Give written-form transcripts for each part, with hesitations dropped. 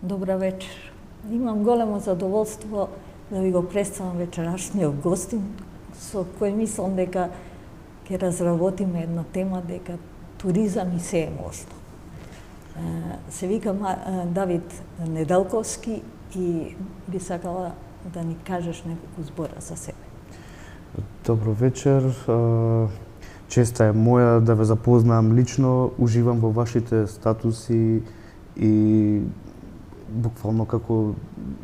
Добра вечер. Имам големо задоволство да ви го представам вечерашниот гостин, со кој мислам дека ќе разработиме една тема дека туризам и се е можно. Се викам Давид Неделковски и би сакала да ни кажеш неколку збора за себе. Добро вечер. Честа е моја да ве запознаам лично, уживам во вашите статуси и буквално како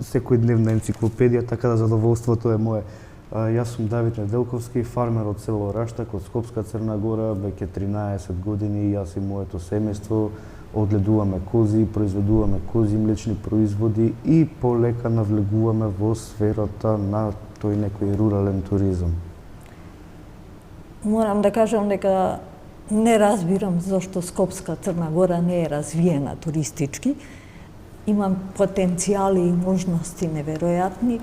секојдневна енциклопедија, така да задоволството е мое. Јас сум Давид Неделковски, фармер од село Раштак, од Скопска Црна Гора, веќе 13 години. Јас и моето семејство одгледуваме кози, произведуваме кози млечни производи и полека навлегуваме во сферата на тој некој рурален туризам. Морам да кажам дека не разбирам зашто Скопска Црна Гора не е развиена туристички. Имам потенцијали и можности неверојатни,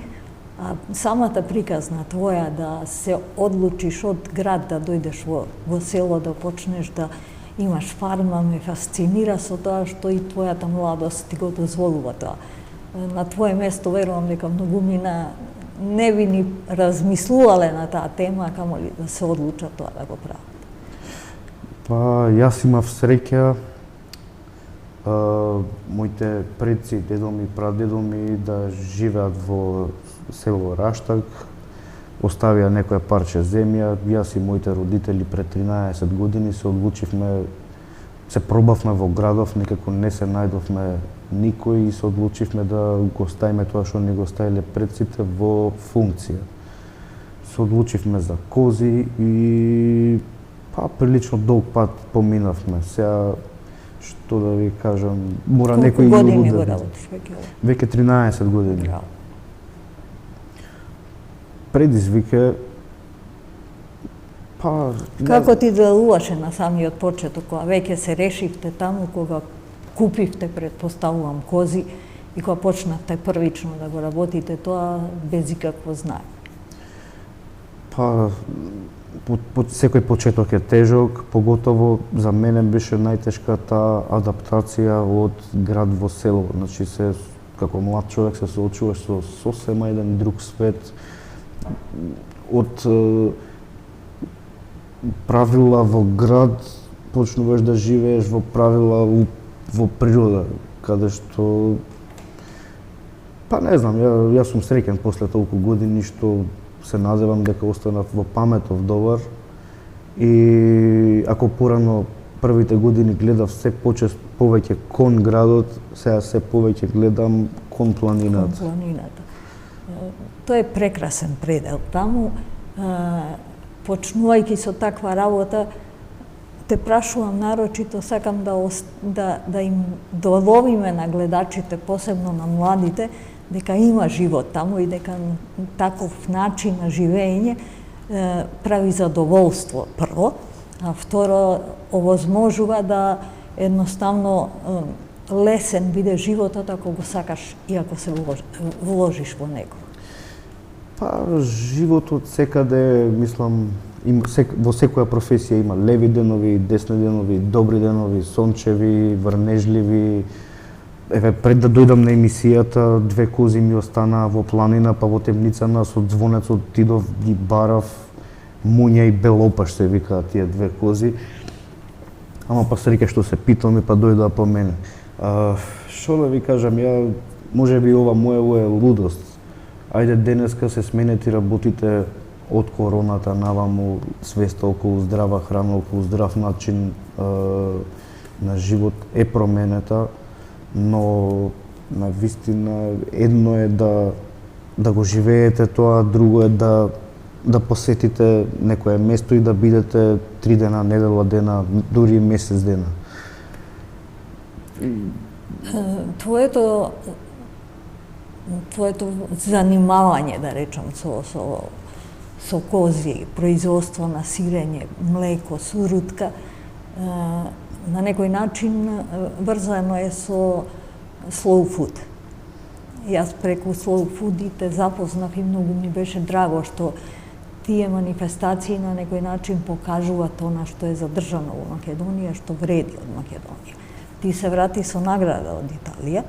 а самата приказна твоја да се одлучиш од град да дојдеш во село, да почнеш да имаш фарма, ме фасцинира со тоа што и твојата младост ти го дозволува тоа. На твое место верувам дека многумина не би ни размислувале на таа тема, камоли да се одлучат тоа да го прават. Па, јас имав среќа моите предци, дедо ми, прадедо ми да живеат во село Раштак, оставија некоја парче земја. Јас и моите родители пред 13 години се одлучивме, се пробавме во градов, некако не се најдовме никој и се одлучивме да го ставиме тоа што ни го ставиле предците во функција. Се одлучивме за кози и прилично долг пат поминавме. Сега што да ви кажам, мора некој години го работиш веќе? Веќе 13 години. Браво. Предизвик е Како ти делуваше на самиот почеток, кога веќе се решивте таму, кога купивте, предпоставувам, кози и кога почнавте првично да го работите тоа без ikakво знаење? Секој почеток е тежок, поготово за мене беше најтешката адаптација од град во село. Значи, како млад човек се соочуваш со сосема еден друг свет, од правила во град почнуваш да живееш во правила во природа, каде што не знам, јас сум среќен после толку години што се надевам дека останав во паметов довар и ако порано првите години гледав се повеќе кон градот, сега се повеќе гледам кон планината. Кон планината. Тоа е прекрасен предел таму. Почнувајќи со таква работа, те прашувам нарочито, сакам да им доловиме на гледачите, посебно на младите, дека има живот таму и дека таков начин на живење прави задоволство прво, а второ овозможува да едноставно лесен биде животот ако го сакаш и ако се вложиш во него. Животот секаде, мислам, во секоја професија има леви денови, десни денови, добри денови, сончеви, врнежливи. Пред да дојдам на емисијата, 2 кози ми останаа во планина, па во темницана со звонецот отидов, ги барав, Муња и Белопаш се викаат тие 2 кози. Ама среќа што се питам и дојдоа по мене. Што да ви кажам, можеби ова моево е лудост. Ајде денеска се сменети работите од короната наваму, свеста околу здрава храна, околу здрав начин на живот е променета, но на вистина едно е да го живеете тоа, друго е да посетите некое место и да бидете 3 дена, недела дена, дури месец дена. Твоето занимавање, да речам, со кози, производство на сирење, млеко, сурутка, на некој начин врзано е со slow food. Јас преку slow food те запознав и многу ми беше драго што тие манифестации на некој начин покажуваат она што е задржано во Македонија, што вреди од Македонија. Ти се врати со награда од Италија,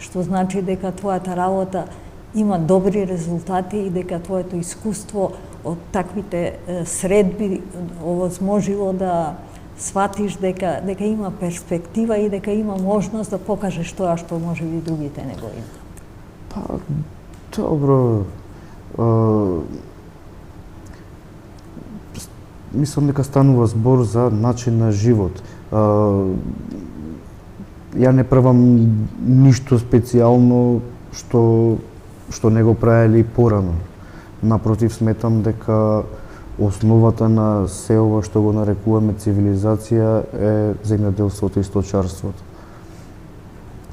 што значи дека твојата работа има добри резултати и дека твоето искуство од таквите средби овозможило да сватиш дека има перспектива и дека има можност да покажеш тоа што можеби другите не го имаат. Па, добро. Мислам дека станува збор за начин на живот. Ја не правам ништо специјално што не го правеле и порано. Напротив, сметам дека основата на се ова што го нарекуваме цивилизација е земјоделството и сточарството.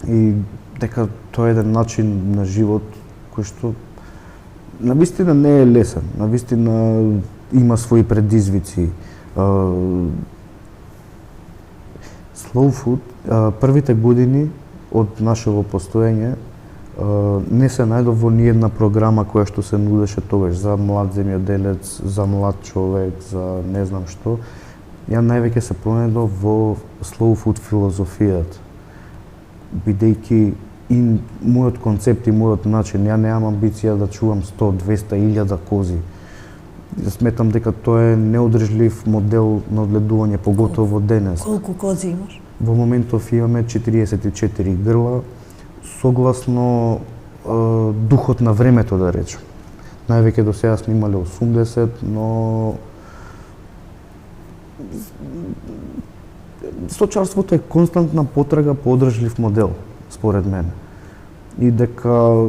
И дека тоа е еден начин на живот кој што навистина не е лесен, навистина има своји предизвици. Slow food, првите години од нашето постоење не се најдов во ниедна програма која што се нудеше тогаш за млад земјоделец, за млад човек, за не знам што. Ја највеќе се пронајдов во slow food филозофијата. Бидејќи и мојот концепт и мојот начин, ја немам амбиција да чувам 100, 200, 1000 кози. Сметам дека тоа е неодржлив модел на одгледување, поготово денес. Колку кози имаш? Во моментов имаме 44 грла, согласно духот на времето, да речем. Највеќе до сега сме имале 80, но сточарството е константна потрага по одржлив модел, според мене. И дека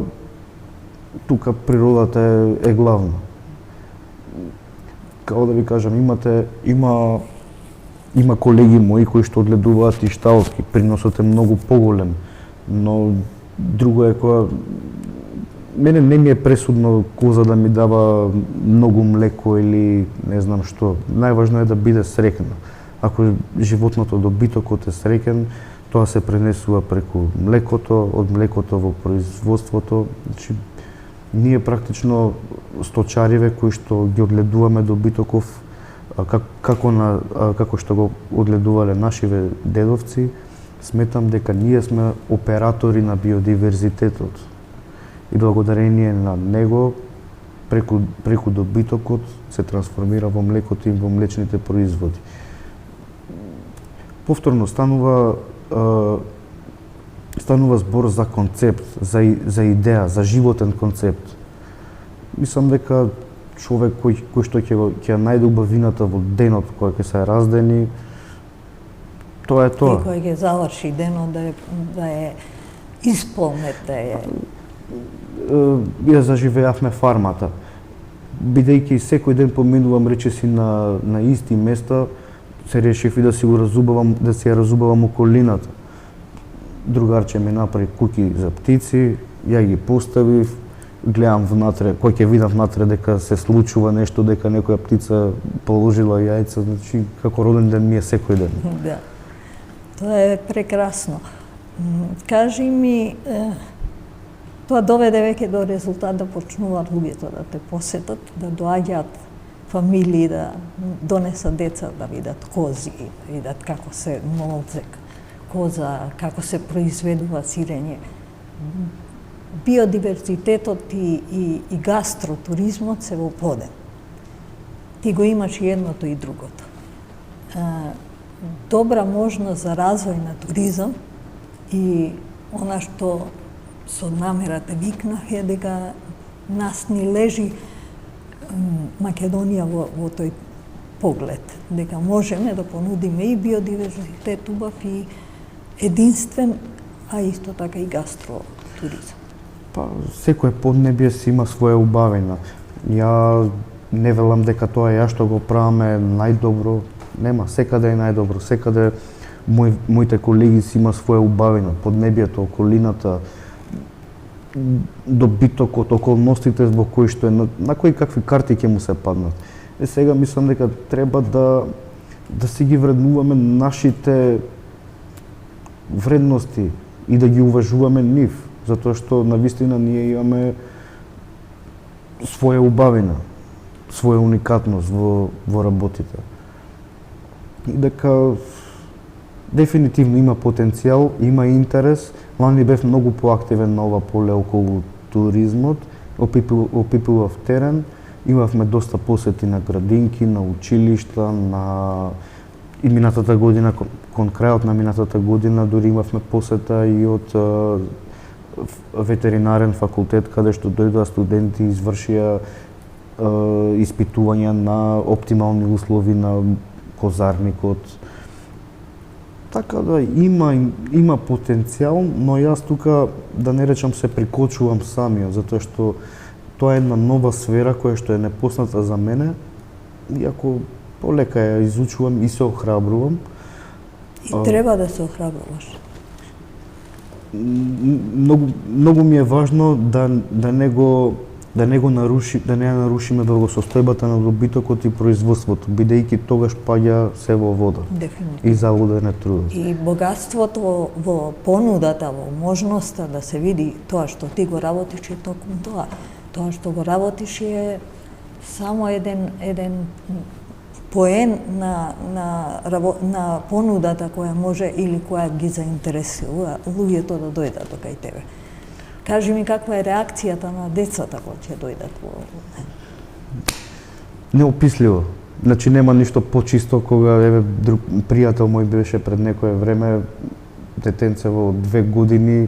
тука природата е главна. Како да ви кажам, има колеги мои кои што одгледуваат и шталски, приносот е многу поголем, но друго е кога мене не ми е пресудно коза да ми дава многу млеко или не знам што. Најважно е да биде среќна. Ако животното добитокот е среќен, тоа се пренесува преку млекото, од млекото во производството. Значи, ние практично сточариве кои што ги одгледуваме добитоков како што го одгледувале нашиве дедовци, сметам дека ние сме оператори на биодиверзитетот. И благодарение на него, преку добитокот, се трансформира во млекото и во млечните производи. Повторно станува збор за концепт, за идеја, за животен концепт. Мислам дека човек кој што ќе најде убавината во денот кој ќе се раздени, тоа е тоа. И кој ќе заврши денот да е исполнет, да е... Ја заживеавме фармата. Бидејќи секој ден поминувам речиси на исти места, се решив и да си ја разубавам околината. Другарче ми направи куќи за птици, ја ги поставив, гледам внатре, кој ќе видам внатре дека се случува нешто, дека некоја птица положила јајца, значи како роден ден ми е секој ден. Да. Тоа е прекрасно. Кажи ми, тоа доведе веќе до резултат да почнуваат луѓето да те посетат, да доаѓаат фамилии, да донесат деца да видат кози, да видат како се молзек, коза, како се произведува сирење. Биодиверзитетот и гастротуризмот се во подем. Ти го имаш и едното и другото. Добра можност за развој на туризам и она што со намера те викнав е дека нас ни лежи Македонија во тој поглед, дека можеме да понудиме и биодиверзитет убав и единствен, а исто така и гастротуризам. Па, секој поднебје си има своја убавина. Ја не велам дека тоа ја што го правиме најдобро, нема, секаде е најдобро, секаде моите колеги си има своја убавина, поднебјето, околината, добитокот, околностите во кои што е, на кои какви карти ќе му се паднат. Сега мислам дека треба да си ги вреднуваме нашите вредности и да ги уважуваме нив, затоа што навистина ние имаме своја убавина, своја уникатност во работите. И дека Дефинитивно има потенцијал, има интерес. Лани бев многу поактивен на ова поле околу туризмот, опипував терен, имавме доста посети на градинки, на училишта, и минатата година, кон крајот на минатата година, дури имавме посета и од ветеринарен факултет, каде што дојдоа студенти, извршија испитувања на оптимални услови на козарникот. Така да има потенцијал, но јас тука, да не речам, се прикочувам самиот, затоа што тоа е една нова сфера која што е непозната за мене, иако полека ја изучувам и се охрабрувам. И треба да се охрабруваш. Многу ми е важно да не ја нарушиме благосостојбата на добитокот и производството, бидејќи тогаш паѓа се во вода. Дефинитивно. И залуден е трудот. И богатството во понудата, во можноста да се види тоа што ти го работиш е токму тоа. Тоа што го работиш е само еден поен на понудата која може или која ги заинтересува луѓето да дојдат до кај тебе. Кажи ми каква е реакцијата на децата кога ќе дојдат во... Неописливо. Значи нема ништо почисто кога друг пријател мој беше пред некое време, детенце во 2 години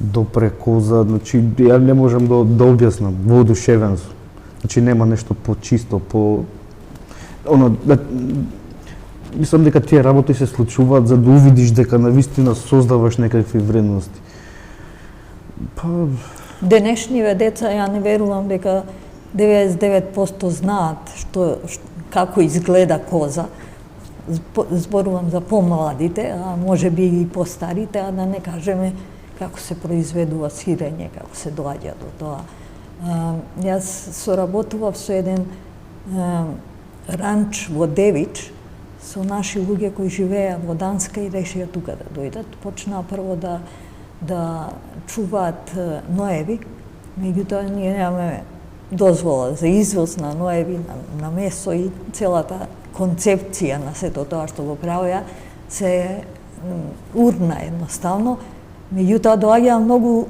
допре коза, значи ја не можам да објаснам, воодушевен сум. Значи нема нешто почисто, мислам дека тие работи се случуваат за да увидиш дека навистина создаваш некакви вредности. Денешниве деца, ја не верувам дека 99% знаат како изгледа коза. Зборувам за помладите, а може би и постарите, а да не кажеме како се произведува сирење, како се доаѓа до тоа. Јас соработував со еден ранч во Девич, со наши луѓе кои живееа во Данска и решија тука да дојдат. Почнаа прво да чуваат ноеви, меѓутоа ние немаме дозвола за извоз на ноеви, на месо и целата концепција на сето тоа што го правеа се урна едноставно. Меѓутоа доаѓаа многу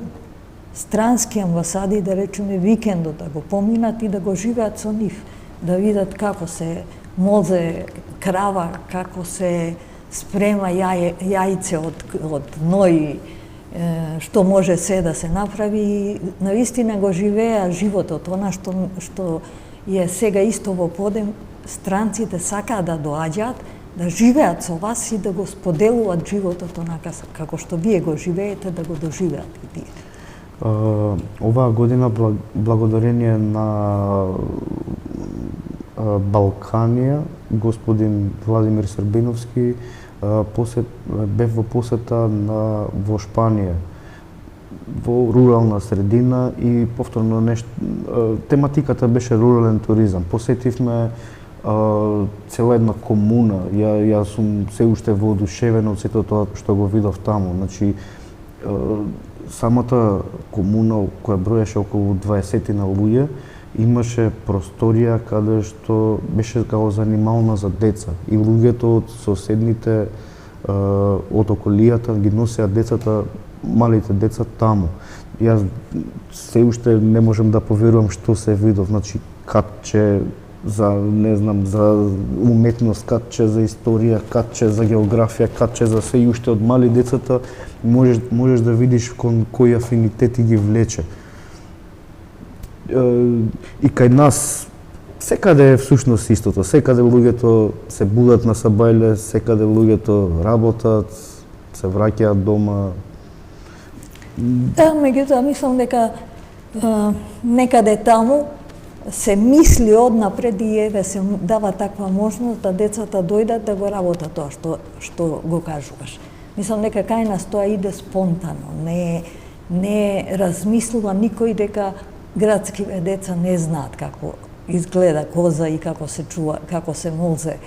странски амбасади, да речеме викендот да го поминат и да го живеат со нив, да видат како се молзе крава, како се спрема јајце од ној, што може се да се направи. Навистина го живеа животот, она што е сега исто во подем, странците сакаат да доаѓаат, да живеат со вас и да го споделуваат животот онака како што вие го живеете, да го доживеат и тие. Оваа година, благодарение на Балканија, господин Владимир Србиновски, бев во посета во Шпанија, во рурална средина и повторно тематиката беше рурален туризам. Посетивме цела една комуна. Јас сум се уште воодушевен од сето тоа што го видов таму. Значи, самата комуна која броеше околу 20 на луѓе, имаше просторија каде што беше како занимална за деца и луѓето од соседните од околијата ги носеа децата, малите деца таму. Јас се уште не можам да поверувам што се видов, значи катче за, не знам, за уметност, катче за историја, катче за географија, катче за се и уште од мали децата можеш да видиш кон кои афинитети ги влече. И кај нас секаде е всушност истото, секаде луѓето се будат на сабајле, секаде луѓето работат, се враќаат дома. Да, меѓутоа мислам дека некаде таму се мисли однапред и еве се дава таква можност да децата дојдат да го работат тоа што го кажуваш. Мислам дека кај нас тоа иде спонтано, не размислува никој дека градскиве деца не знаат како изгледа коза и како се чува, како се молзе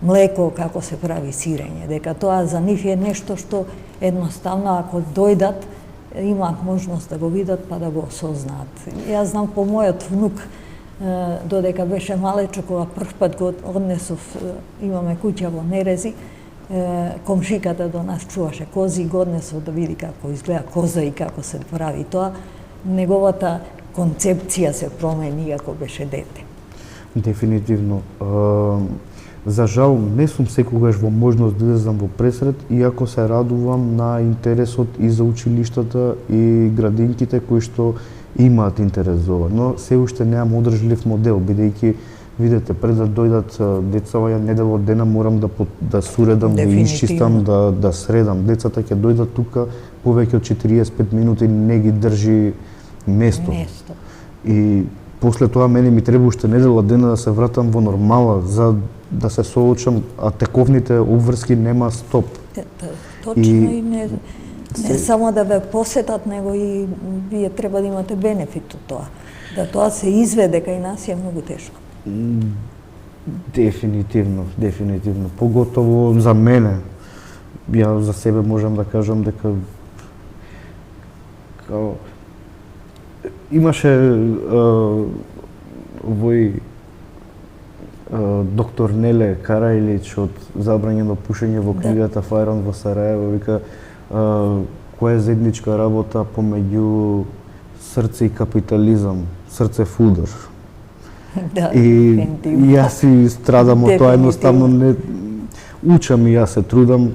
млеко, како се прави сирење, дека тоа за нив е нешто што едноставно ако дојдат имаат можност да го видат па да го осознаат. Јас знам по мојот внук, додека беше малечко, кога прв пат го однесов, имаме куќа во Нерези, комшиката до нас чуваше кози, годнесо да види како изгледа коза и како се прави тоа. Неговата концепција се промени иако беше дете. Дефинитивно. За жал, не сум секогаш во можност да излезам во пресрет, иако се радувам на интересот и за училиштата и градинките кои што имаат интерес за ова. Но се уште немам одржлив модел, бидејќи видете, пред да дојдат децава, ја недела од дена морам да суредам, да исчистам, да средам. Децата ќе дојдат тука, повеќе од 45 минути не ги држи место. И после тоа мене ми треба уште недела дена да се вратам во нормала, за да се соочам, а тековните обврски нема стоп. Точно и не само да ве посетат, него и вие треба да имате бенефит од тоа. Да тоа се изведе кај нас е многу тешко. Дефинитивно. Поготово за мене. Ја за себе можам да кажам дека имаше овој доктор Неле Карајлич од Забранено пушење во книгата Фајрон во Сараево, вика која е заедничка работа помеѓу срце и капитализам, срце фудер. Да, и јас си страдам од тоа, едноставно не учам и јас се трудам.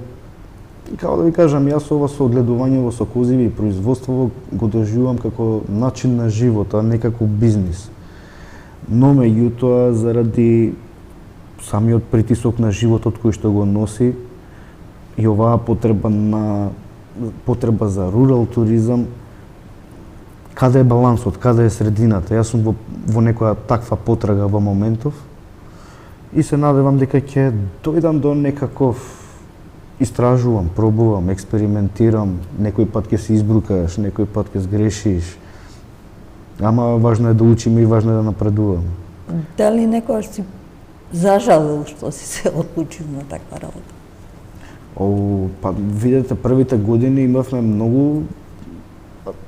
Како да ви кажам, јас ова со одгледувањето со козиви и производство го доживувам како начин на живот, а не како бизнис. Но меѓутоа, заради самиот притисок на животот кој што го носи и оваа потреба за рурал туризам, каде е балансот, каде е средината? Јас сум во некоја таква потрага во моментов и се надевам дека ќе дојдам до некаков, истражувам, пробувам, експериментирам, некој пат ќе се избрукаш, некој пат ќе сгрешиш. Ама важно е да учиме и важно е да напредуваме. Дали некојаш си зажалил што си се одлучил на таква работа? Па видете, првите години имавме многу.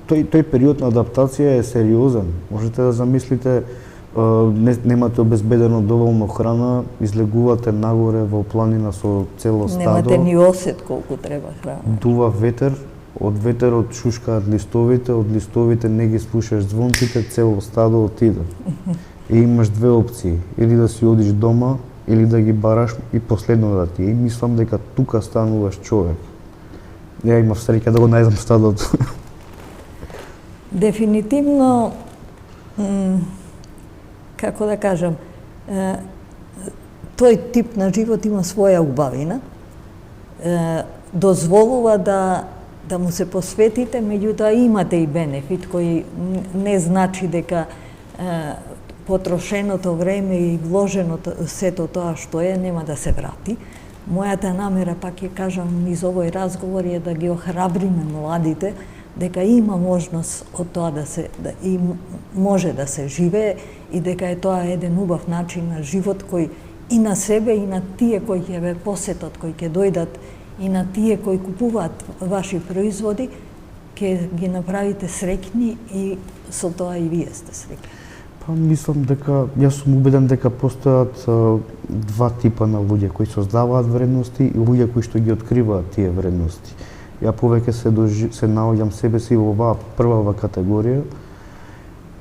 Тој период на адаптација е сериозен. Можете да замислите, немате обезбедено доволно храна, излегувате нагоре во планина со цело стадо. Немате ни осет колку треба храна. Дува ветер, од ветерот шушкаат листовите, од листовите не ги слушаш звонците, цело стадо отиде. И имаш две опции, или да си одиш дома, или да ги бараш и последно да ти. И мислам дека тука стануваш човек. Ја имав среќа да го најдам стадото. Дефинитивно, како да кажам, тој тип на живот има своја убавина, дозволува да му се посветите, меѓутоа имате и бенефит кој не значи дека потрошеното време и вложеното сето тоа што е нема да се врати. Мојата намера, пак ќе кажам, низ овој разговор е да ги охрабриме младите дека има можност од тоа и може да се живее и дека е тоа еден убав начин на живот кој и на себе и на тие кои ќе ве посетат, кои ќе дојдат и на тие кои купуваат ваши производи, ќе ги направите среќни и со тоа и вие сте среќни. Па мислам дека, јас сум убеден дека постојат два типа на луѓе кои создаваат вредности и луѓе кои што ги откриваат тие вредности. Ја повеќе се наоѓам себе си во оваа првава категорија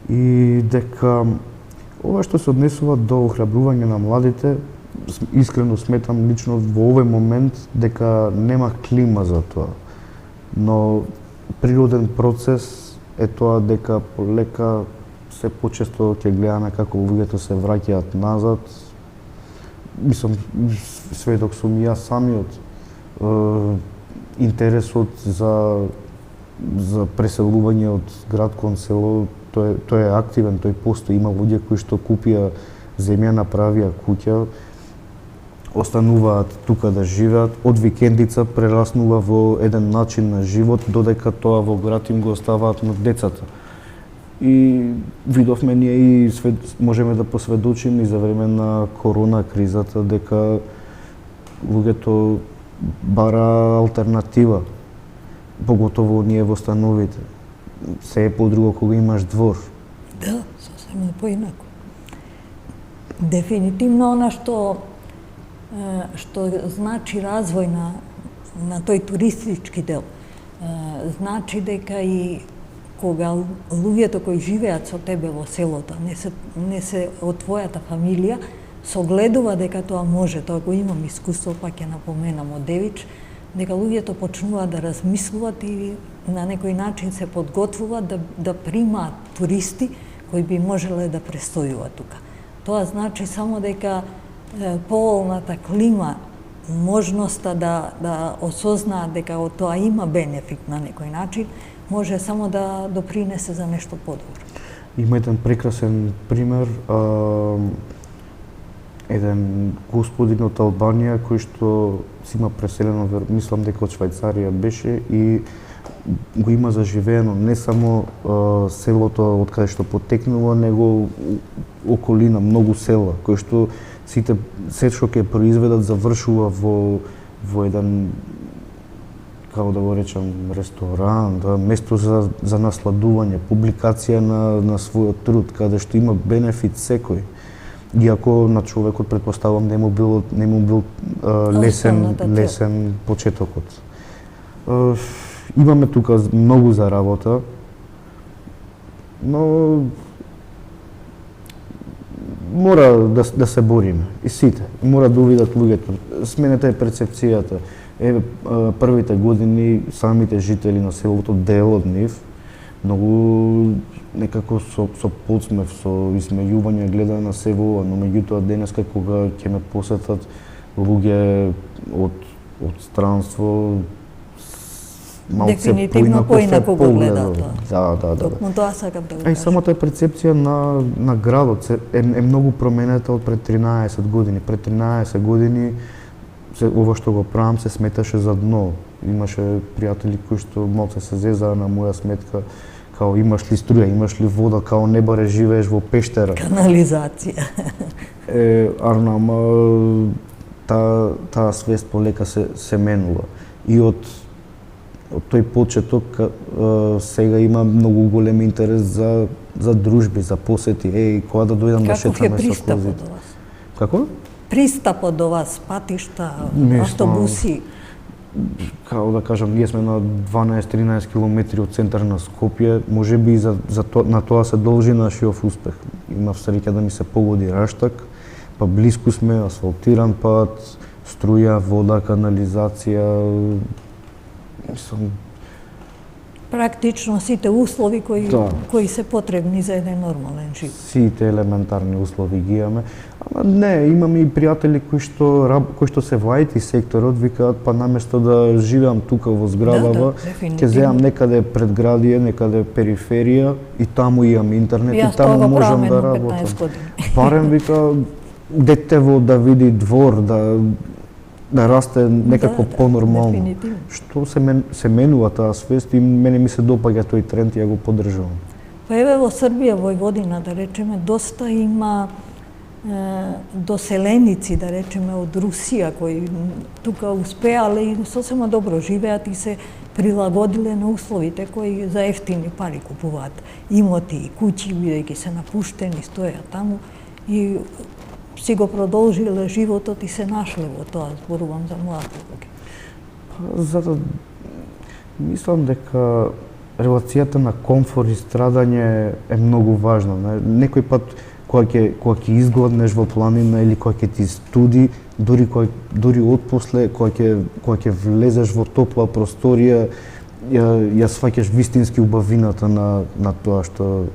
и дека ова што се однесува до охрабрување на младите, искрено сметам лично во овој момент дека нема клима за тоа. Но природен процес е тоа дека полека се почесто ќе гледаме како луѓето се враќаат назад. Мислам, сведок сум и јас самиот. Интересот за преселување од град кон село, тој е активен, тој постои. Има луѓе кои што купија земја, направија куќа, остануваат тука да живеат, од викендица прераснува во еден начин на живот, додека тоа во град им го оставаат на децата. И видовме ние и можеме да посведочиме и за време на корона кризата дека луѓето бара алтернатива, поготово ние во становите. Се е подруго кога имаш двор. Да, сосема поинако. Дефинитивно она што што значи развој на тој туристички дел. Значи дека и кога луѓето кои живеат со тебе во селото, не се од твојата фамилија, согледува дека тоа може, тоа го имам искуство, па ќе напоменам од Девич, дека луѓето почнуваат да размислуваат и на некој начин се подготвуваат да примаат туристи кои би можеле да престојуваат тука. Тоа значи само дека поволната клима, можноста да осознаат дека од тоа има бенефит на некој начин, може само да допринесе за нешто подобро. Има еден прекрасен пример, еден господин од Албанија кој што си има преселено, мислам дека од Швајцарија беше, и го има заживеено не само селото од каде што потекнува, него околина, многу села, кои што сите се што ќе произведат завршува во еден, како да го речам, ресторан, место за насладување, публикација на својот труд, каде што има бенефит секој. Иако на човекот претпоставам не му бил лесен почетокот. Имаме тука многу за работа, но мора да се бориме. И сите мора да увидат луѓето. Сменета е перцепцијата. Првите години самите жители на селото, дел од нив, многу некако со подсмев, со исмејување гледа на се ова, но меѓутоа денеска кога ќе ме посетат луѓе од странство, малце поинако го гледаат тоа. Да. Токму тоа сакам да го кажам. Самата перцепција на градот е многу променета од пред 13 години. Пред 13 години ова што го правам се сметаше за дно. Имаше пријатели кои што малце се зезаа на моја сметка, као имаш ли струја, имаш ли вода, као не баре живееш во пештера. Канализација. Ама таа свест полека се менува. И од тој почеток сега има многу голем интерес за дружби, за посети. Кога да дојдам да шетаме со козите. Како? Пристапот до вас, патишта, автобуси? Као да кажам, ние сме на 12-13 километри од центар на Скопје, можеби и на тоа се должи нашиот успех. Имав среќа да ми се погоди Раштак, па блиску сме, асфалтиран пат, струја, вода, канализација, практично сите услови кои се потребни за еден нормален живот. Сите елементарни услови ги имаме. Ама не, имаме и пријатели кои што се во IT секторот, викаат па наместо да живеам тука во зградава, ќе земам некаде предградие, некаде периферија и таму имам интернет и таму можам да работам. Барем вика детево да види двор, да расте некако понормално. Што се менува таа свест и мене ми се допаѓа тој тренд и ја го поддржувам. Па еве во Србија, Војводина, да речеме, доста има доселеници, да речеме, од Русија, кои тука успеале и сосема добро живеат и се прилагодиле на условите кои за ефтини пари купуваат имоти и куќи, бидејќи се напуштени, стојат таму и си го продолжиле животот и се нашле во тоа, зборувам за млади луѓе. Затоа мислам дека релацијата на комфор и страдање е многу важна. Некој пат кога ќе изгладнеш во планина или кога ќе ти студи, дури отпосле кога ќе влезеш во топла просторија, ја сваќаш вистински убавината на тоа што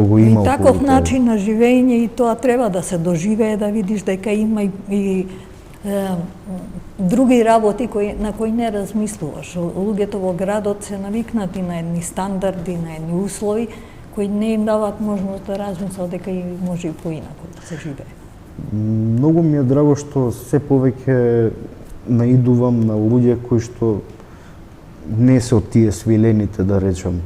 го има. И таков начин на живење и тоа треба да се доживее, да видиш дека има и други работи на кои не размислуваш. Луѓето во градот се навикнати на едни стандарди, на едни услови кои не им даваат можност да размислат дека и може и поинако да се живее. Многу ми е драго што се повеќе наидувам на луѓе кои што не се од тие свилените, да речам.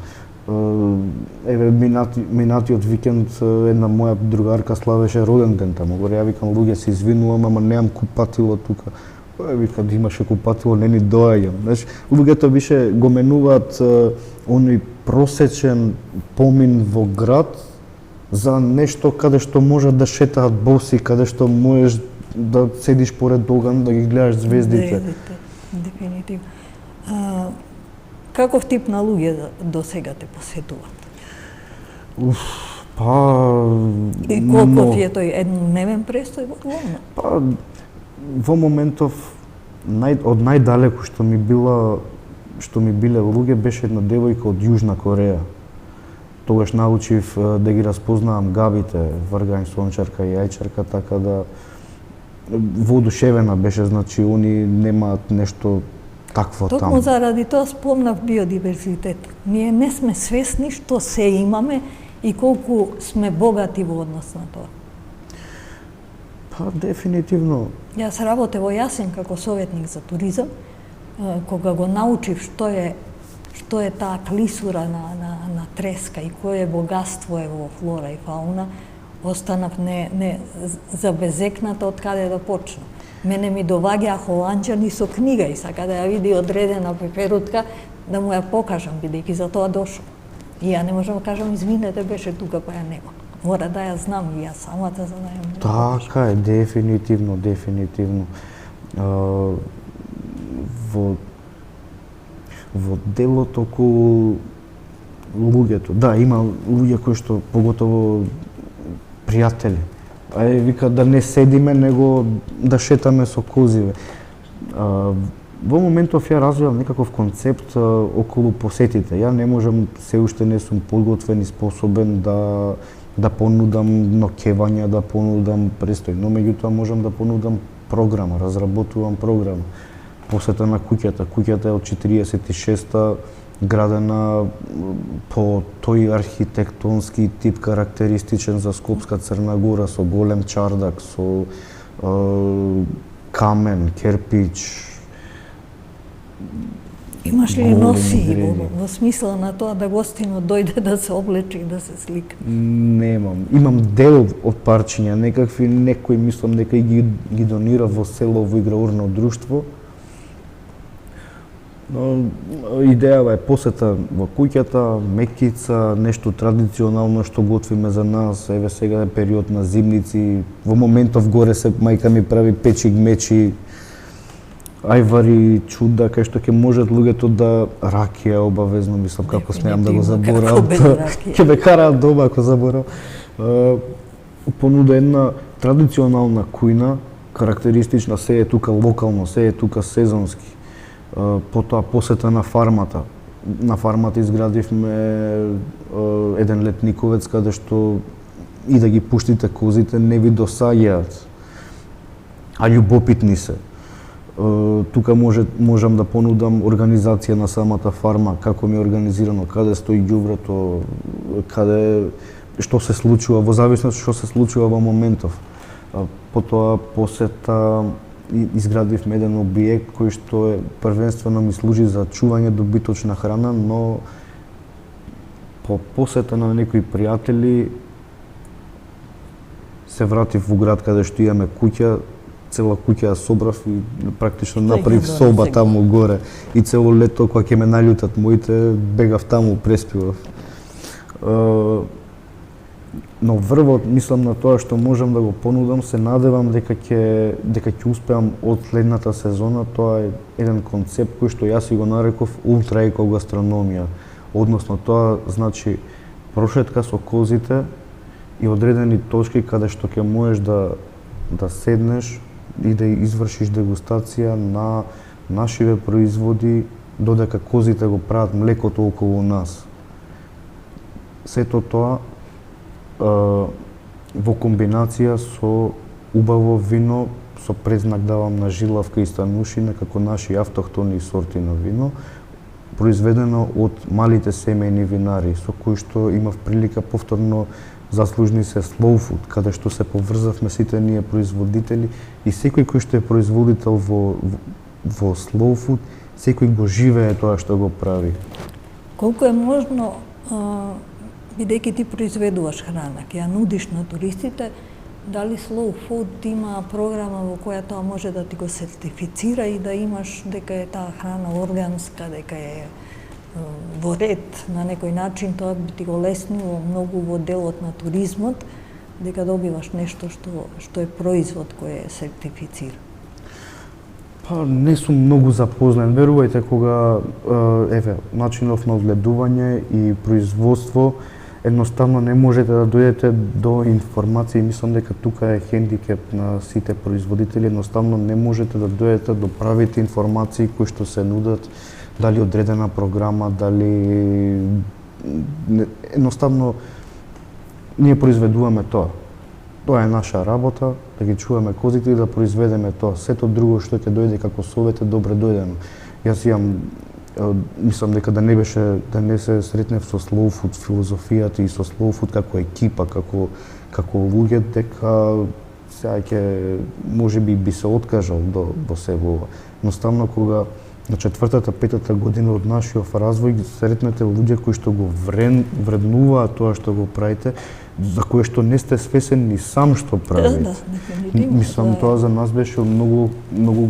Еве минатиот викенд една моја другарка славеше роден ден таму. Горе ја викам, луѓе се извинувам, ама немам купатило тука. Вика, имаше купатило, не ни доаѓам. Знаеш, луѓето више го менуваат оној просечен помин во град за нешто каде што можат да шетаат боси, каде што можеш да седиш поред оган, да ги гледаш звездите. Дефинитивно. Каков тип на луѓе до сега те посетуваат? И колко ти е тој еднодневен престој во Ломна? Па, во моментов, од најдалеку што ми биле луѓе беше една девојка од Јужна Кореја. Тогаш научив да ги распознавам габите, вргањ, сончарка и јајчарка, така да воодушевена беше, значи они немаат нешто такво таму. Токму заради тоа спомнав биодиверзитет. Ние не сме свесни што се имаме и колку сме богати во однос на тоа. Па, дефинитивно. Јас работев во Јасен како советник за туризам, кога го научив што е таа клисура на треска и кое богатство е во флора и фауна, останав не забезекната од каде да почнам. Мене ми доваѓаа холанџани со книга и сака да ја види одредена пеперутка, да му ја покажам, бидејќи за тоа дошол. И ја не можам да кажам, извинете, беше тука, па ја нема. Мора да ја знам и ја самата, за да ја Така е, дефинитивно. Во делот околу луѓето. Да, има луѓе кои што поготово пријатели. Вика да не седиме, него да шетаме со козиве. Во моментов ја развивам некаков концепт околу посетите. Ја не можам, се уште не сум подготвен и способен да понудам ноќевања, да понудам престој, но меѓутоа можам да понудам програма, разработувам програма. Посета на куќата. Куќата е од 46-та, градена по тој архитектонски тип карактеристичен за Скопска Црна Гора, со голем чардак, со камен, керпич. Имаш ли носии во смисла на тоа да гостинот дојде да се облече и да се слика? Немам. Имам дел од парчиња, некој мислам дека ги донира во селово играурно друштво. Но идејава е посета во куќата, мекица, нешто традиционално што готвиме за нас. Еве сега е период на зимници. Во моментов горе се мајка ми прави печи гмечи, ајвари, чуда, кај што ќе можат луѓето да ракија обавезно, мислам како смеам да го заборам. Ќе ме караат дома ако заборам. Понуда една традиционална кујна, карактеристична, се е тука локално, се е тука сезонски. Потоа посета на фармата. На фармата изградивме еден летниковец каде што и да ги пуштите козите не ви досаѓаат, а љубопитни се. Тука можам да понудам организација на самата фарма, како ми е организирано, каде стои ѓубрето, што се случува, во зависност што се случува во моментов. Потоа посета изградивме еден објект кој што првенствено ми служи за чување добиточна храна, но по посета на некои пријатели се вратив во град каде што имаме куќа, цела куќа ја собрав и практично направив соба таму горе. И цело лето кога ќе ме наљутат моите, бегав таму, преспивав. Но врвот, мислам на тоа што можам да го понудам, се надевам дека ќе успеам од следната сезона. Тоа е еден концепт кој што јас си го нареков ултра еко гастрономија. Односно тоа значи прошетка со козите и одредени точки каде што ќе можеш да седнеш и да извршиш дегустација на нашиве производи, додека козите го прават млекото околу нас. Сето тоа во комбинација со убаво вино, со предзнак давам на жилавка и станушина како наши автохтони сорти на вино, произведено од малите семејни винари, со кои што имав прилика повторно заслужни се Slow Food, каде што се поврзавме сите ние производители и секој кој што е производител во Slow Food, секој го живее тоа што го прави. Колку е можно, бидејќи ти произведуваш храна, ќе ја нудиш на туристите, дали Slow Food има програма во која тоа може да ти го сертифицира и да имаш дека е таа храна органска, дека е во ред на некој начин, тоа би ти го леснило многу во делот на туризмот, дека добиваш нешто што е производ кој е сертифициран? Па не сум многу запознат. Верувајте, кога начинов на одгледување и производство, едноставно не можете да дојдете до информации. Мислам дека тука е хендикеп на сите производители. Едноставно не можете да дојдете до правите информации кои што се нудат, дали одредена програма, дали едноставно ние произведуваме тоа. Тоа е наша работа, да ги чуваме козите и да произведеме тоа. Сето друго што ќе дојде како совет е добре дојдено. Јас мислам дека да не се сретнев со Slow Food филозофијата и со Slow Food како екипа, како луѓе, дека сега ќе можеби би се откажал во себе ова. Едноставно кога на 4-та, 5-та година од нашиот развој ги сретнете луѓе кои што го вреднуваат тоа што го правите, за кое што не сте свесен ни сам што правите. Мислам, тоа за нас беше многу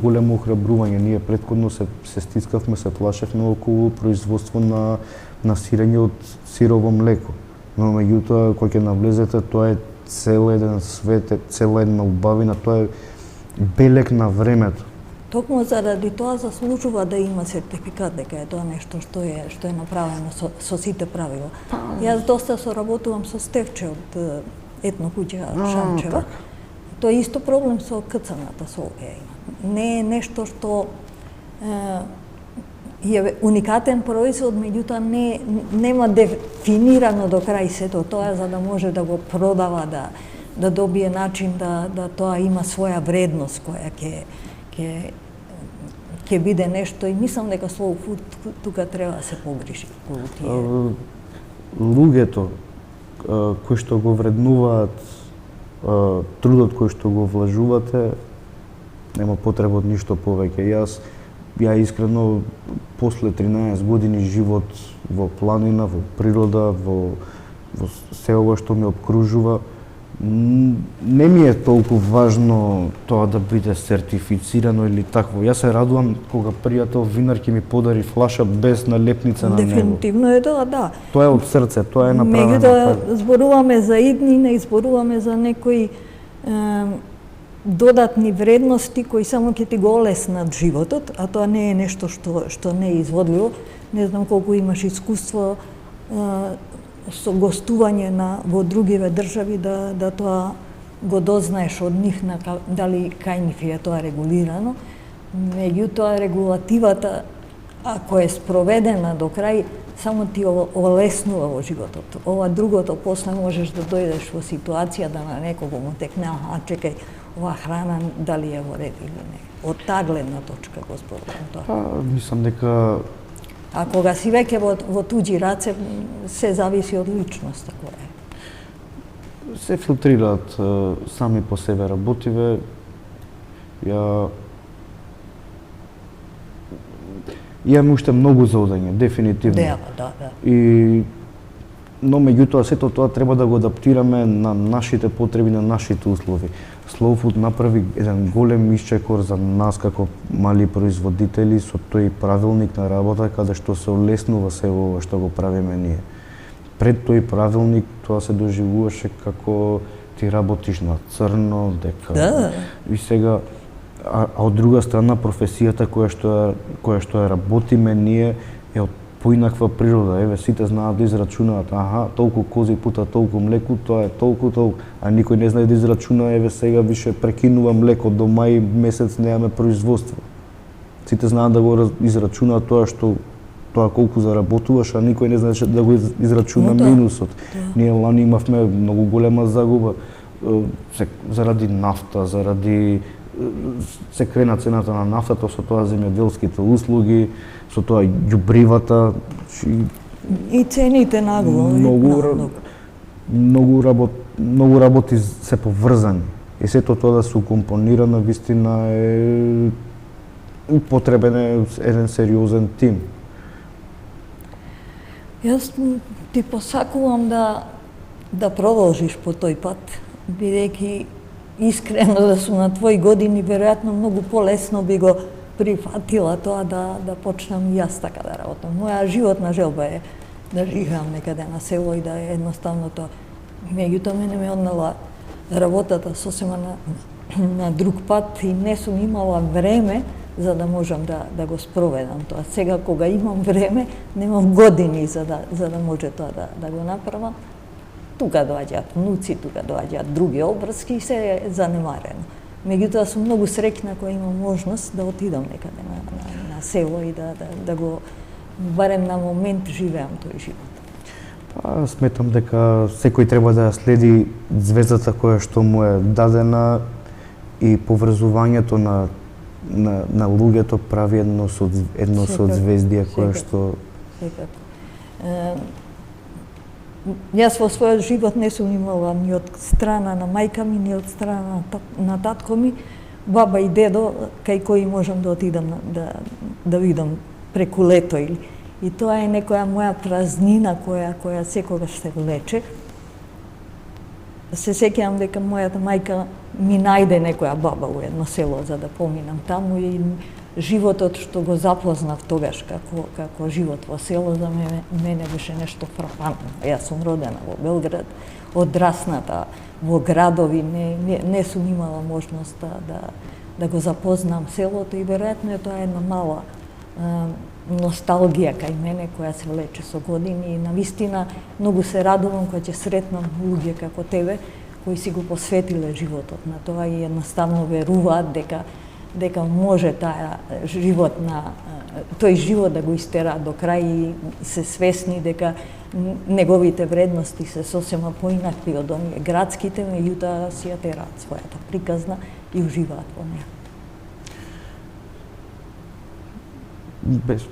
големо охрабрување. Ние претходно се стискавме, се плашевме околу производство на сирење од сирово млеко. Но меѓутоа кога ќе навлезете, тоа е цел еден свет, цела една убавина, тоа е белег на времето. Токму заради тоа заслужува да има сертификат дека е тоа нешто што е направено со сите правила. Јас доста соработувам со Стевче од Етно куќа Шанчева. Тоа е исто проблем со кцаната соја. Не е нешто што е уникатен производ, меѓутоа нема дефинирано до крај сето тоа за да може да го продава, да добие начин да тоа има своја вредност која ќе биде нешто и мислам дека Slow Food тука треба да се погрижи околу тие. Луѓето кои што го вреднуваат трудот кој што го влажувате, нема потреба од ништо повеќе. Ја искрено после 13 години живот во планина, во природа, во се ова што ме обкружува, не ми е толку важно тоа да биде сертифицирано или такво. Јас се радувам кога пријател винар ќе ми подари флаша без налепница на него. Дефинитивно е тоа, да. Тоа е од срце, тоа е направено. Меѓутоа зборуваме за иднина и зборуваме за некои додатни вредности кои само ќе ти го олеснат животот, а тоа не е нешто што не е изводливо. Не знам колку имаш искуство со гостување во другиве држави да тоа го дознаеш од нив дали кај нив е тоа регулирано. Меѓутоа регулативата ако е спроведена до крај само ти олеснува во животот. Ова другото после можеш да дојдеш во ситуација да на некого му текне, чекај, ова храна дали е во ред или не. Од таа гледна точка го зборувам тоа. Мислам дека А кога си веќе во туѓи раце, се зависи од личноста која е. Се филтрираат сами по себе работиве. Имаме уште многу за одење, дефинитивно. Да. Но меѓутоа сето тоа треба да го адаптираме на нашите потреби, на нашите услови. Slow Food направи еден голем исчекор за нас како мали производители со тој правилник на работа каде што се олеснува се ова што го правиме ние. Пред тој правилник тоа се доживуваше како ти работиш на црно, дека Да. И сега од друга страна професијата која што ја работиме ние е од поинаква природа. Еве сите знаат да израчунаат, толку кози пута толку млеку, тоа е толку, а никој не знае да израчуна, еве сега више прекинува млеко до мај месец немаме производство. Сите знаат да го израчунаат тоа колку заработуваш, а никој не знае да го израчуна минусот. Ние лани имавме многу голема загуба заради нафта, се крена цената на нафтата, со тоа земјоделските услуги, со тоа ѓубривата. И цените нагло. Многу работи се поврзани. И сето тоа да се укомпонира вистина е потребен еден сериозен тим. Јас ти посакувам да продолжиш по тој пат, бидејќи искрено да сум на твои години, веројатно многу полесно би го прифатила тоа да почнам и јас така да работам. Моја животна желба е да живеам некаде на село и да е едноставно тоа. Меѓутоа мене ме однела работата сосема на друг пат и не сум имала време за да можам да го спроведам тоа. Сега кога имам време, немам години за да може тоа да го направам. Тука доаѓаат внуци, тука доаѓаат други обврски и се е занемарено. Меѓутоа сум многу среќна кога имам можност да отидам некаде на село и да го барем на момент живеам тој живот. Па, сметам дека секој треба да следи звездата која што му е дадена и поврзувањето на луѓето прави едно созвездие кое што... Секако. Јас во својот живот не сум имала ни од страна на мајка ми, ни од страна на татко ми, баба и дедо, кај кои можам да отидам да видам преку лето или. И тоа е некоја моја празнина која секогаш се влече. Се сеќавам дека мојата мајка ми најде некоја баба у едно село за да поминам таму и животот што го запознав тогаш како живот во село за мене беше нешто фрапантно. Јас сум родена во Белград, одрасната во градови, не сум имала можност да го запознам селото и веројатно е тоа една мала носталгија кај мене која се влече со години и навистина многу се радувам кога ќе сретнам луѓе како тебе кои си го посветиле животот на тоа и едноставно веруваат дека може тој живот да го истераат до крај и се свесни дека неговите вредности се сосема поинакви од оние градските, меѓутоа си ја тераат својата приказна и уживаат во неа.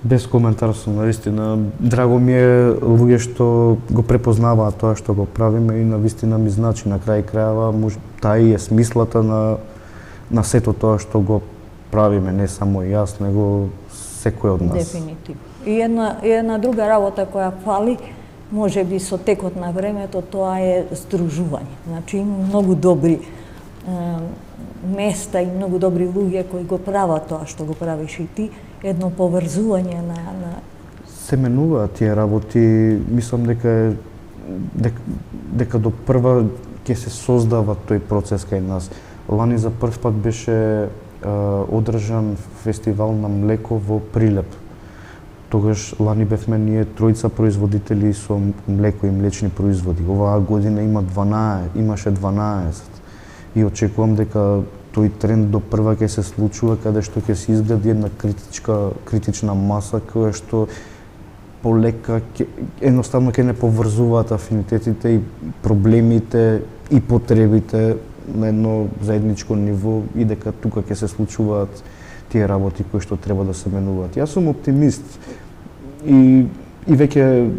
Без коментар сум, навистина. Драго ми е луѓе што го препознаваат тоа што го правиме и навистина ми значи на крај крајава таа е смислата на сето тоа што го правиме, не само јас, него секој од нас. Дефинитивно. И една друга работа која фали, може би со текот на времето, тоа е здружување. Значи има многу добри места и многу добри луѓе кои го прават тоа што го правиш и ти, едно поврзување на се менуваат тие работи, мислам дека до прва ќе се создава тој процес кај нас. Лани за прв пат беше одржан фестивал на млеко во Прилеп. Тогаш лани бевме ние тројца производители со млеко и млечни производи. Оваа година имаше 12. И очекувам дека тој тренд до прва ќе се случува каде што ќе се изгради една критична маса која што полека едноставно ќе не поврзуваат афинитетите и проблемите и потребите на едно заедничко ниво и дека тука ќе се случуваат тие работи кои што треба да се менуваат. Јас сум оптимист и веќе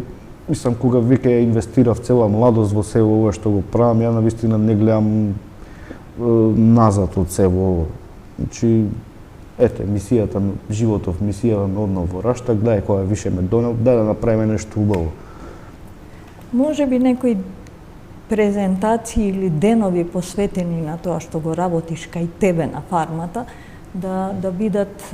мислам кога веќе инвестирав цела младост во село ова што го правам, ја навистина не гледам назад од себе ово. Значи, мисијата, животов, мисијата ме однал во Раштак, дај која више ме донел, дај да направиме нешто убаво. Може би некои презентации или денови посветени на тоа што го работиш кај тебе на фармата, да бидат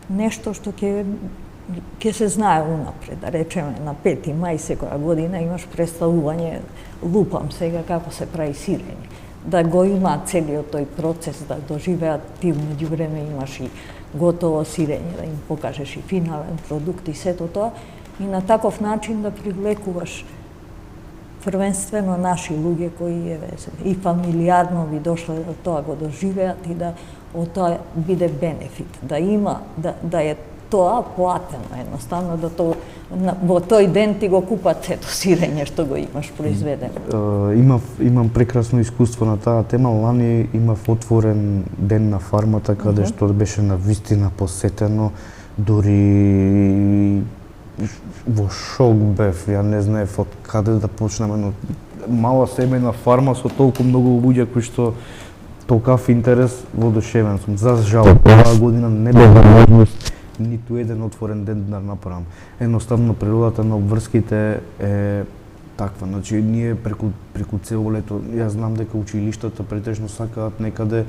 нешто што ќе се знае унапред, да речеме на 5 мај секоја година имаш представување, лупам сега како се прави сирење. Да го има целиот тој процес, да доживеат, ти меѓу време имаш и готово сирење, да им покажеш и финален продукт и сето тоа, и на таков начин да привлекуваш првенствено наши луѓе кои и фамилиарно би дошле да тоа го доживеат и да од тоа биде бенефит, да има, да е тоа платено едноставно, да во тој ден ти го купат сето сирење што го имаш произведено. Имам прекрасно искуство на таа тема. Лани имав отворен ден на фармата каде што беше навистина посетено, дури во шок бев, ја не знаев од каде да почнеме, но мала семејна фарма со толку многу луѓе кои што толкав интерес, воодушевен сум. За жал, оваа година не беа можност ниту еден отворен ден да направам. Едноставно природата на обврските е таква. Значи ние преку цело лето, јас знам дека училиштата претежно сакаат некаде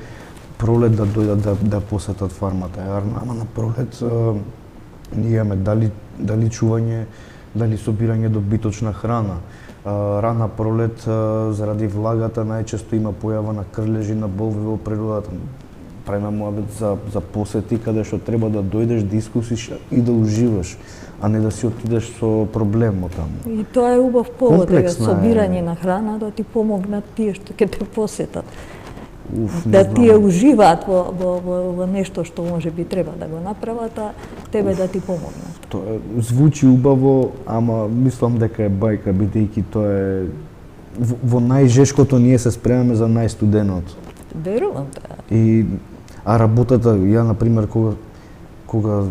пролет да дојдат да посетат фармата. Ама на пролет ние имаме дали чување дали собирање добиточна храна. Рана пролет заради влагата најчесто има појава на крлежи, на болви во природата. Правиме муабет за посети каде што треба да дојдеш, да искусиш и да уживаш, а не да си отидеш со проблем од таму. И тоа е убав повод, собирање е. на храна да ти помогнат тие што ќе те посетат. Уф, Да тие уживаат во нешто што може би треба да го направат, а тебе да ти помогнат. Тоа звучи убаво, ама мислам дека е бајка, бидејќи тоа е во најжешкото ние се спремаме за најстуденото. Верувам тоа. А работата, ја на пример кога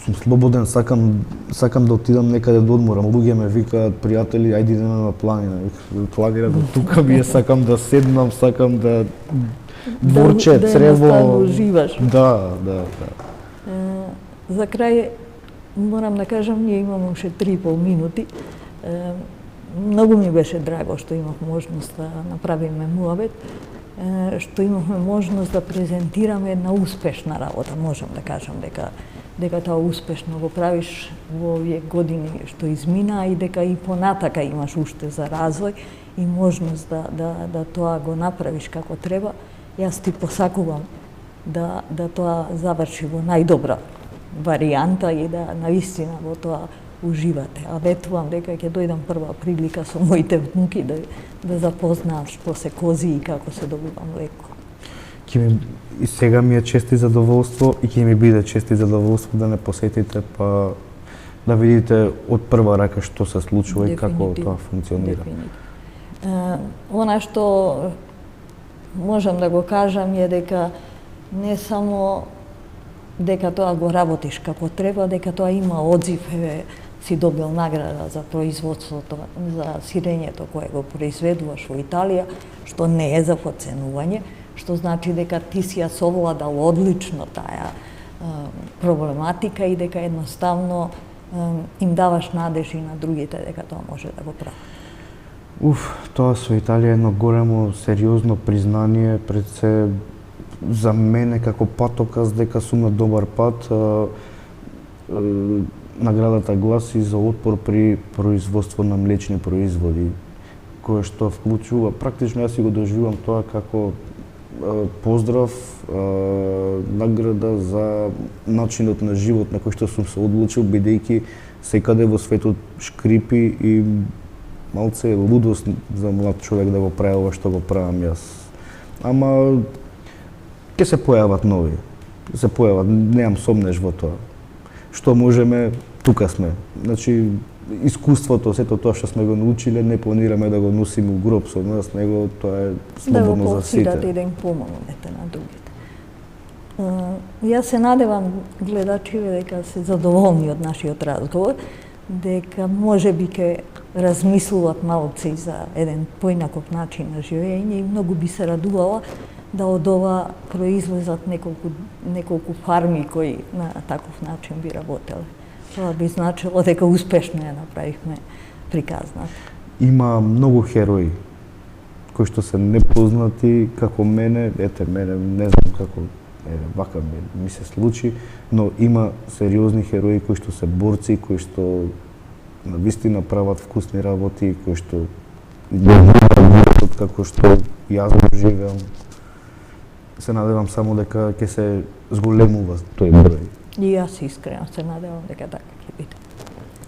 сум слободен, сакам да отидам некаде да одморам. Луѓе ме викаат, пријатели, ајде идеме на планина. Планирам тука ми е, сакам да седнам, сакам да дворче, црево. Да уживаш. Да. За крај морам да кажам, ние имаме уште 3,5 минути. Многу ми беше драго што имав можност да направиме муабет, што имавме можност да презентираме една успешна работа. Можам да кажам дека тоа успешно го правиш во овие години што измина и дека и понатака имаш уште за развој и можност да тоа го направиш како треба. Јас ти посакувам да тоа заврши во најдобра варијанта и да наистина во тоа уживате. А ветувам дека ќе дојдам прва прилика со моите внуки да запознаат што се кози и како се добива млеко. И сега ми е чест и задоволство и ќе ми биде чест и задоволство да не посетите, па да видите од прва рака што се случува и како тоа функционира. Она што можам да го кажам е дека не само дека тоа го работиш како треба, дека тоа има одзив, си добил награда за производството, за сирењето кое го произведуваш во Италија, што не е за подценување, што значи дека ти си ја совладал одлично таа проблематика и дека едноставно им даваш надежи на другите дека тоа може да го прави. Тоа со Италија е едно големо, сериозно признание пред се за мене како патоказ дека сум на добар пат. Наградата гласи за отпор при производство на млечни производи, кое што вклучува, практично јас си го доживувам тоа како поздрав, награда за начинот на живот на кој што сум се одлучил, бидејќи секаде во светот шкрипи и малце лудост за млад човек да го прави ова што го правам јас. Ама ќе се појават нови. Немам сомнеш во тоа. Што можеме, тука сме. Значи, искуството, сето тоа што сме го научиле, не планираме да го носиме у гроб со нас, него тоа е слободно за сите. Да го и да им помогнете на другите. Јас се надевам, гледачиве, дека се задоволни од нашиот разговор, дека може би ќе размислуваат малце за еден поинаков начин на живење и многу би се радувала да од ова произлезат неколку фарми кои на таков начин би работеле. Тоа би значило дека успешно ја направивме приказната. Има многу херои кои што се непознати како мене, мене не знам како вака ми се случи, но има сериозни херои кои што се борци, кои што навистина прават вкусни работи, кои што како што јас го живеам. Се надевам само дека ќе се зголемува тој број. И јас искрено се надевам дека така ќе биде.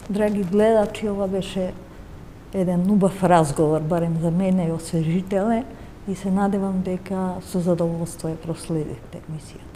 Драги гледачи, ова беше еден убав разговор, барем за мене е освежителен и се надевам дека со задоволство ја проследивте емисијата.